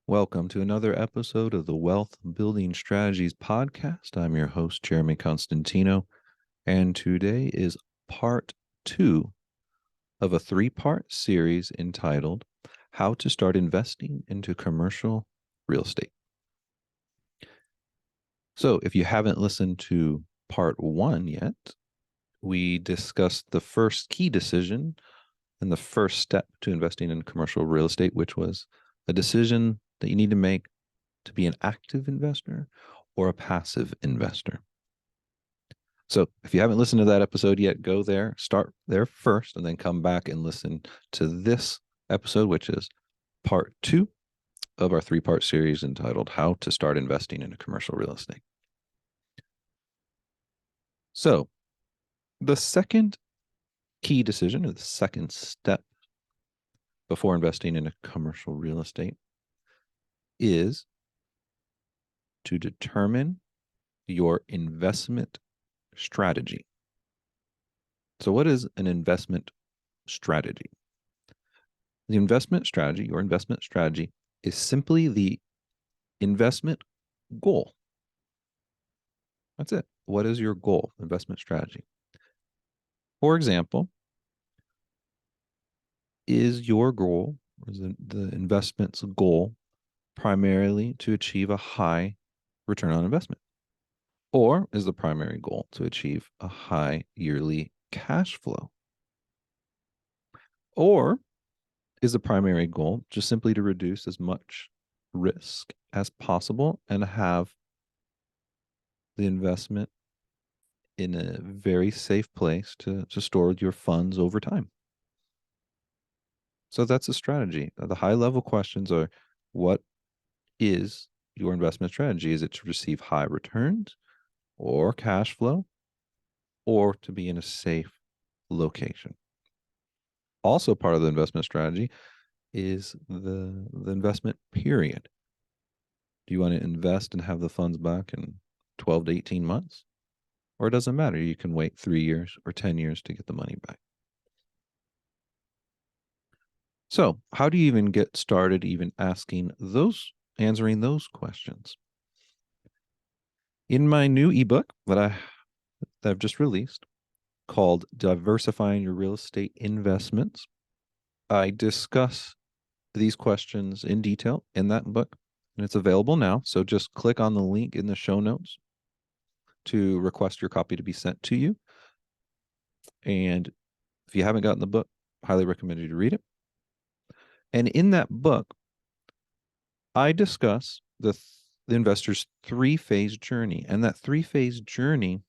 Welcome to another episode of the Wealth Building Strategies podcast. I'm your host, Jeremy Constantino, and today is part two of a three-part series entitled How to Start Investing into Commercial Real Estate. So, if you haven't listened to part one yet, we discussed the first key decision and the first step to investing in commercial real estate, which was a decision that you need to make to be an active investor or a passive investor. So if you haven't listened to that episode yet, go there, start there first, and then come back and listen to this episode, which is part two of our three-part series entitled How to Start Investing into Commercial Real Estate. So the second key decision, or the second step before investing in a commercial real estate, is to determine your investment strategy. So what is an investment strategy? The investment strategy, your investment strategy, is simply the investment goal. That's it. What is your goal, investment strategy? For example, is your goal, is the investment's goal, primarily to achieve a high return on investment? Or is the primary goal to achieve a high yearly cash flow? Or is the primary goal just simply to reduce as much risk as possible and have the investment in a very safe place to store your funds over time? So that's a strategy. The high level questions are, what is your investment strategy? Is it to receive high returns or cash flow, or to be in a safe location? Also part of the investment strategy is the investment period. Do you want to invest and have the funds back in 12 to 18 months? Or it doesn't matter. You can wait 3 years or 10 years to get the money back. So how do you even get started even answering those questions? In my new ebook that I've just released called Diversifying Your Real Estate Investments, I discuss these questions in detail in that book, and it's available now. So just click on the link in the show notes to request your copy to be sent to you. And if you haven't gotten the book, highly recommend you to read it. And in that book, I discuss the investor's three-phase journey. And that three-phase journey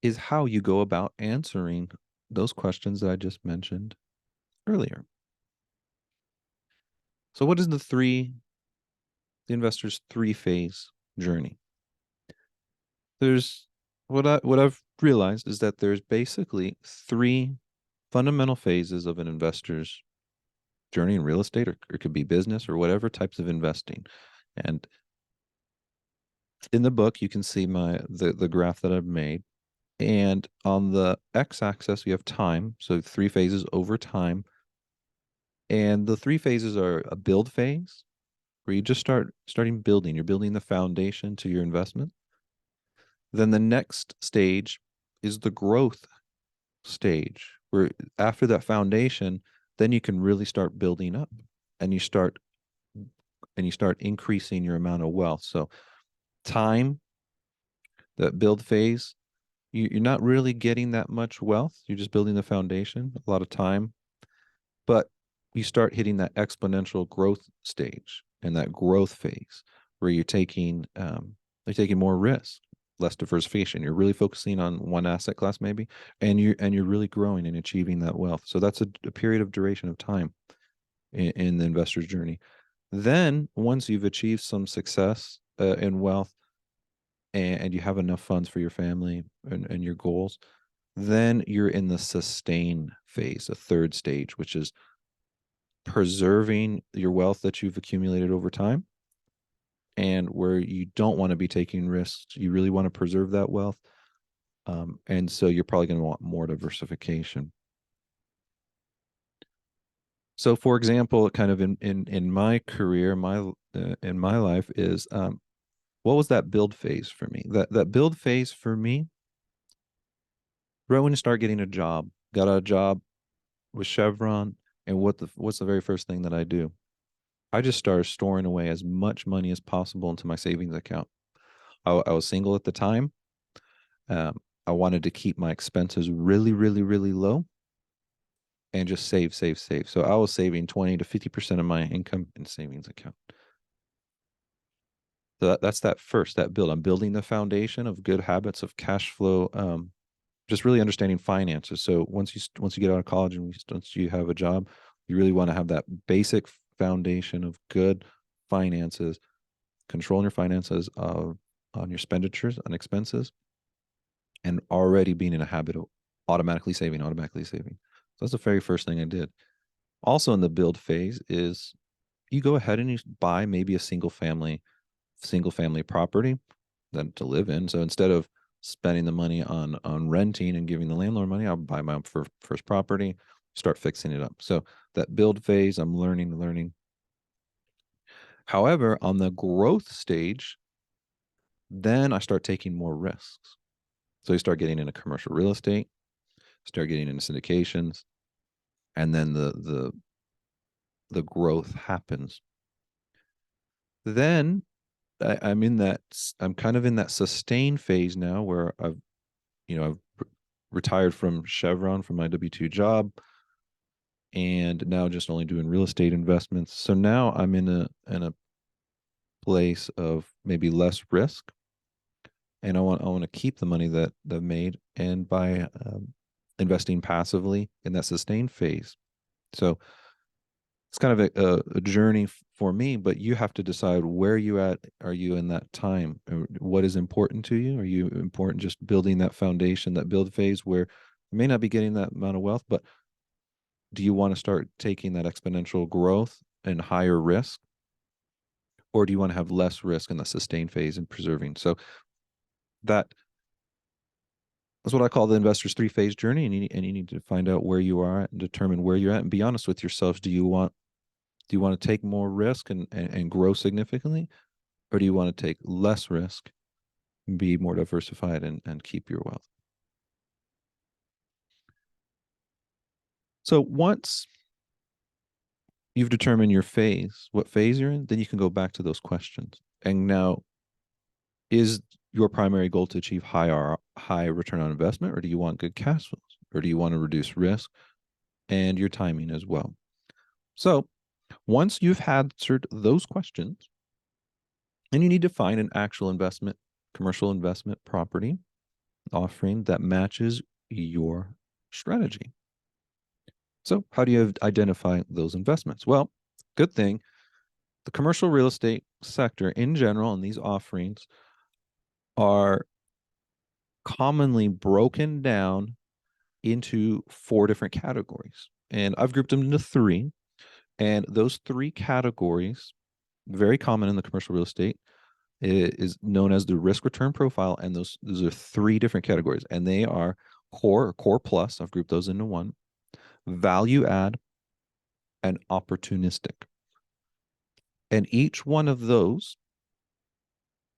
is how you go about answering those questions that I just mentioned earlier. So what is the investor's three-phase journey? There's what I've realized is that there's basically three fundamental phases of an investor's journey in real estate, or it could be business or whatever types of investing. And in the book, you can see the graph that I've made. And on the x-axis, we have time. So 3 phases over time. And the 3 phases are a build phase, where you just starting building. You're building the foundation to your investment. Then the next stage is the growth stage, where after that foundation, then you can really start building up, and you start increasing your amount of wealth. So time, that build phase, you're not really getting that much wealth. You're just building the foundation, a lot of time. But you start hitting that exponential growth stage and that growth phase, where you're taking more risk, less diversification. You're really focusing on one asset class maybe, and you're really growing and achieving that wealth. So that's a period of duration of time in the investor's journey. Then once you've achieved some success in wealth, and you have enough funds for your family and your goals, then you're in the sustain phase, a third stage, which is preserving your wealth that you've accumulated over time, and where you don't want to be taking risks. You really want to preserve that wealth. And so you're probably going to want more diversification. So, for example, kind of in my career, my in my life is what was that build phase for me? That build phase for me, right when you start getting a job, got a job with Chevron, and what's the very first thing that I do? I just started storing away as much money as possible into my savings account. I was single at the time. Um, I wanted to keep my expenses really, really, really low and just save, save, save. So I was saving 20 to 50% of my income in savings account. So that's that build. I'm building the foundation of good habits of cash flow, just really understanding finances. So once you get out of college and once you have a job, you really want to have that basic foundation of good finances, controlling your finances on your expenditures, on expenses, and already being in a habit of automatically saving, automatically saving. So that's the very first thing I did. Also in the build phase is you go ahead and you buy maybe a single family property then to live in. So instead of spending the money on renting and giving the landlord money, I'll buy my first property, start fixing it up. So that build phase, I'm learning. However, on the growth stage, then I start taking more risks. So you start getting into commercial real estate, start getting into syndications, and then the growth happens. Then I'm kind of in that sustain phase now where I've retired from Chevron from my W-2 job and now just only doing real estate investments. So now I'm in a place of maybe less risk, and I want to keep the money that I've made and by investing passively in that sustained phase. So it's kind of a journey for me, but you have to decide where you at. Are you in that time? What is important to you? Are you important just building that foundation, that build phase where you may not be getting that amount of wealth, but do you want to start taking that exponential growth and higher risk? Or do you want to have less risk in the sustained phase and preserving? So that that's what I call the investor's three-phase journey. And you need to find out where you are at and determine where you're at and be honest with yourselves. Do you want to take more risk and grow significantly? Or do you want to take less risk and be more diversified and keep your wealth? So once you've determined your phase, what phase you're in, then you can go back to those questions. And now, is your primary goal to achieve high return on investment, or do you want good cash flows, or do you want to reduce risk and your timing as well? So once you've answered those questions, and you need to find an actual investment, commercial investment property offering that matches your strategy. So, how do you identify those investments? Well, good thing the commercial real estate sector in general and these offerings are commonly broken down into four different categories. And I've grouped them into three. And those three categories, very common in the commercial real estate, is known as the risk return profile. And those are three different categories. And they are core or core plus. I've grouped those into one, value add, and opportunistic. And each one of those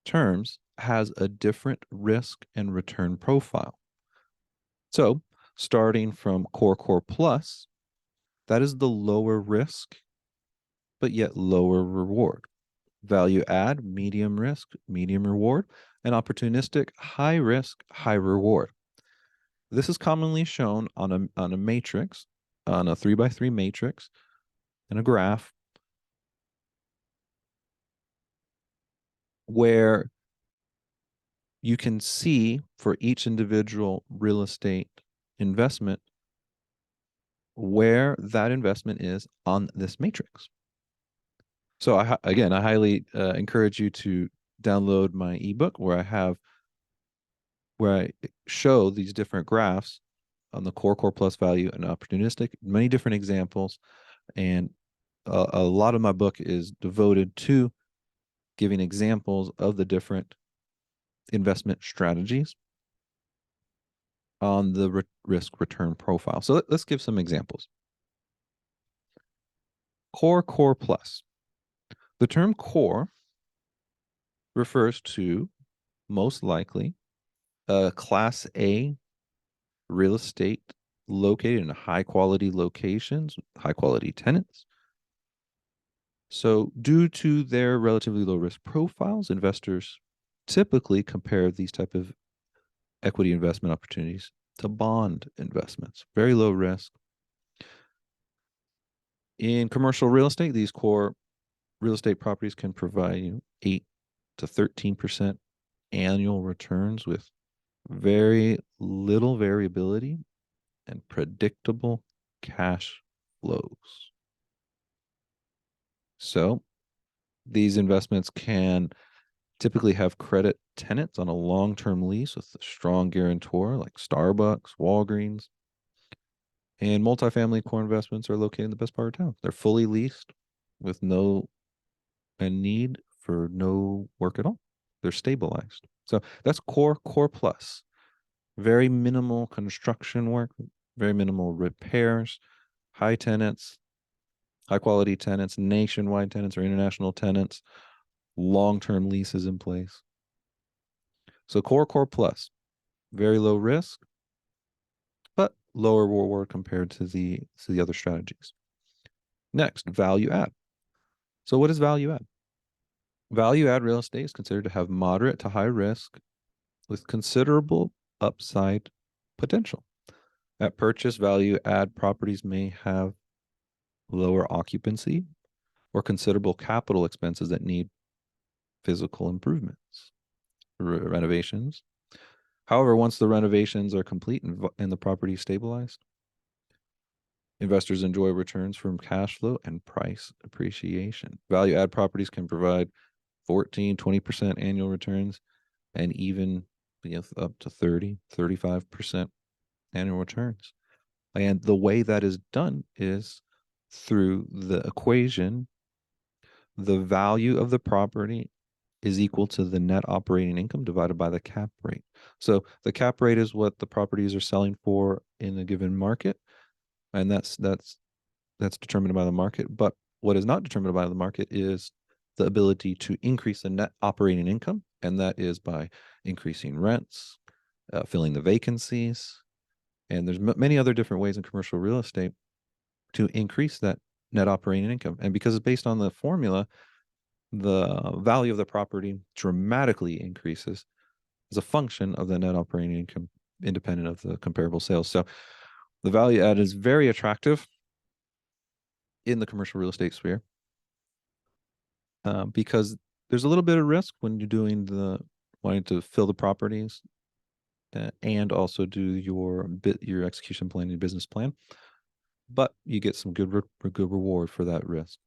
terms has a different risk and return profile. So, starting from core plus, that is the lower risk, but yet lower reward. Value add, medium risk, medium reward, and opportunistic, high risk, high reward. This is commonly shown on a matrix, on a 3x3 matrix, in a graph where you can see for each individual real estate investment where that investment is on this matrix. So I highly encourage you to download my ebook where I show these different graphs on the core plus value and opportunistic, many different examples. And a lot of my book is devoted to giving examples of the different investment strategies on the risk return profile. So let's give some examples. Core plus. The term core refers to most likely a Class A real estate located in high quality locations, high quality tenants. So, due to their relatively low risk profiles, investors typically compare these type of equity investment opportunities to bond investments, very low risk. In commercial real estate, these core real estate properties can provide 8 to 13% annual returns with very little variability and predictable cash flows. So these investments can typically have credit tenants on a long-term lease with a strong guarantor like Starbucks, Walgreens, and multifamily core investments are located in the best part of town. They're fully leased with no need for no work at all. They're stabilized. So that's core plus. Very minimal construction work, very minimal repairs, high tenants, high quality tenants, nationwide tenants or international tenants, long-term leases in place. So core plus, very low risk, but lower reward compared to the other strategies. Next, value add. So what is value add? Value add real estate is considered to have moderate to high risk with considerable upside potential. At purchase, value add properties may have lower occupancy or considerable capital expenses that need physical improvements, renovations. However, once the renovations are complete and the property is stabilized, investors enjoy returns from cash flow and price appreciation. Value add properties can provide 14, 20% annual returns and even up to 30, 35% annual returns. And the way that is done is through the equation, the value of the property is equal to the net operating income divided by the cap rate. So the cap rate is what the properties are selling for in a given market, and that's determined by the market. But what is not determined by the market is the ability to increase the net operating income, and that is by increasing rents, filling the vacancies, and there's many other different ways in commercial real estate to increase that net operating income. And because it's based on the formula, the value of the property dramatically increases as a function of the net operating income, independent of the comparable sales. So the value add is very attractive in the commercial real estate sphere because there's a little bit of risk when you're doing wanting to fill the properties and also do your execution plan, your business plan, but you get some good reward for that risk.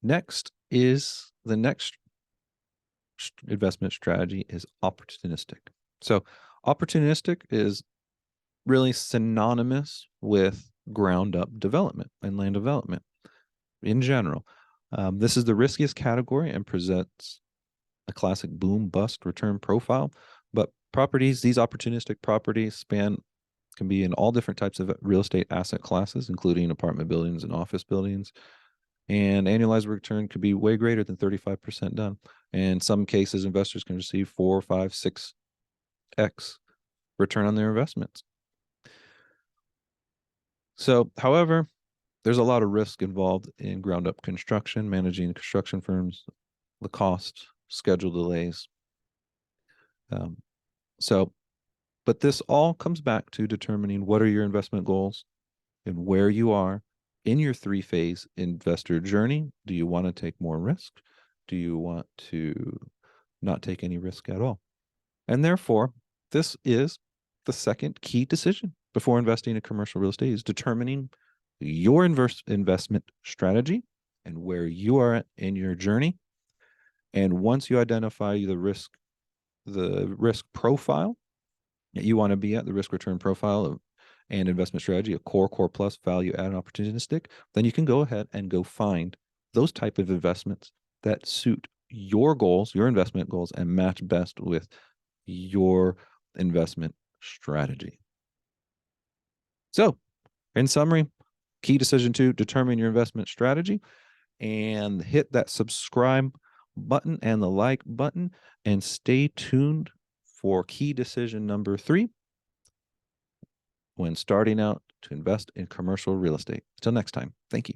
Next is the next investment strategy is opportunistic. So opportunistic is really synonymous with ground up development and land development in general. This is the riskiest category and presents a classic boom bust return profile. But these opportunistic properties can be in all different types of real estate asset classes, including apartment buildings and office buildings. And annualized return could be way greater than 35% done. And in some cases, investors can receive 4, 5, 6x return on their investments. So, however, there's a lot of risk involved in ground up construction, managing construction firms, the cost, schedule delays. But this all comes back to determining what are your investment goals and where you are in your 3-phase investor journey. Do you want to take more risk? Do you want to not take any risk at all? And therefore, this is the second key decision before investing in commercial real estate, is determining your investment strategy and where you are in your journey. And once you identify the risk profile that you want to be at, the risk return profile and investment strategy, a core plus, value add, and opportunistic, then you can go ahead and go find those type of investments that suit your goals, your investment goals, and match best with your investment strategy. So, in summary, Key decision 2, determine your investment strategy, and hit that subscribe button and the like button, and stay tuned for key decision number 3 when starting out to invest in commercial real estate. Until next time, thank you.